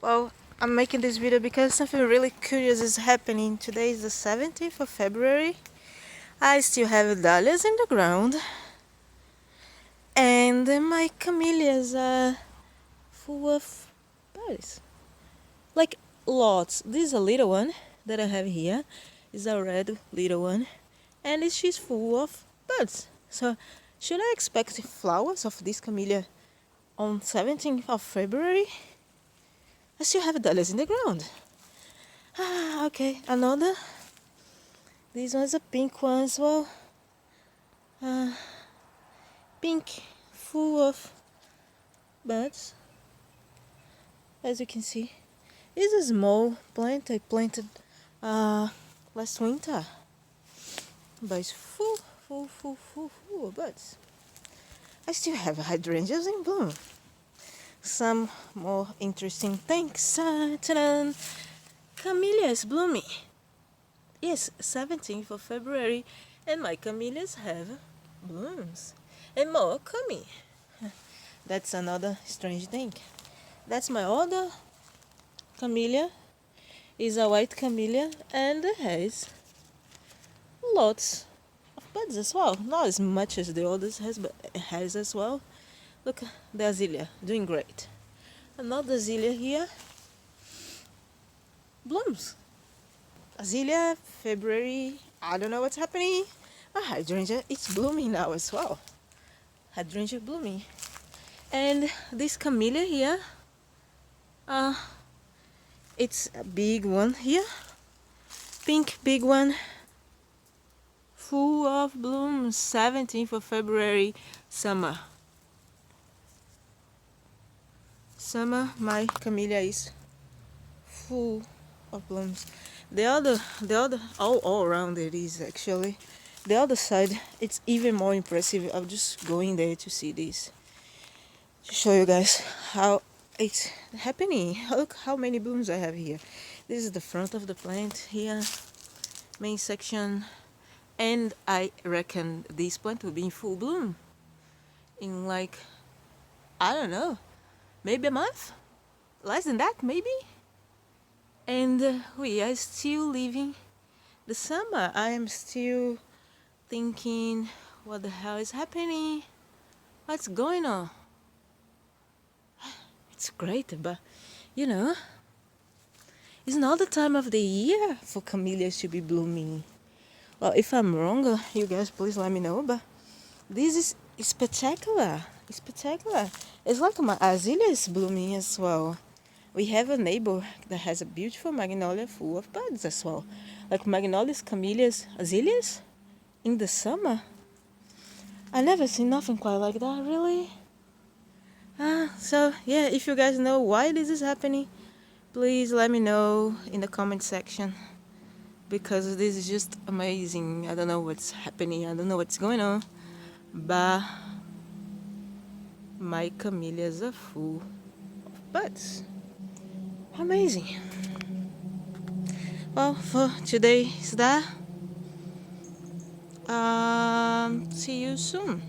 Well, I'm making this video because something really curious is happening. Today is the 17th of February. I still have dahlias in the ground. And my camellias are full of berries. Like lots. This is a little one that I have here. Is a red little one. And she's full of buds. So should I expect flowers of this camellia on 17th of February? I still have dahlias in the ground. Okay, another. This one's a pink one as well. Pink, full of buds. As you can see, it's a small plant I planted last winter, but it's full of buds. I still have hydrangeas in bloom. Some more interesting things. Ta-da! Camellias blooming. Yes, 17th of February, and my camellias have blooms. And more coming. That's another strange thing. That's my other camellia. Is a white camellia and it has lots of buds as well. Not as much as the others has, but it has as well. Look, the azalea doing great. Another azalea here. Blooms. Azalea, February, I don't know what's happening. A hydrangea, it's blooming now as well. Hydrangea blooming. And this camellia here, it's a big one here. Pink big one. Full of blooms. 17th of February, summer. Summer, my camellia is full of blooms. The other, all around it is actually. The other side, it's even more impressive. I'm just going there to see this. To show you guys how it's happening. Look how many blooms I have here. This is the front of the plant here. Main section. And I reckon this plant will be in full bloom in like, I don't know, maybe a month? Less than that, maybe? And we are still living the summer. I am still thinking, what the hell is happening? What's going on? It's great, but you know, it's not the time of the year for camellias to be blooming. Well, if I'm wrong, you guys please let me know, but this is spectacular. It's spectacular. It's like my azalea is blooming as well. We have a neighbor that has a beautiful magnolia full of buds as well. Like magnolias, camellias, azaleas in the summer. I never seen nothing quite like that, really. So yeah, if you guys know why this is happening, please let me know in the comment section. Because this is just amazing. I don't know what's happening. I don't know what's going on. But my camellias are full of buds. Amazing. Well, for today is that. See you soon.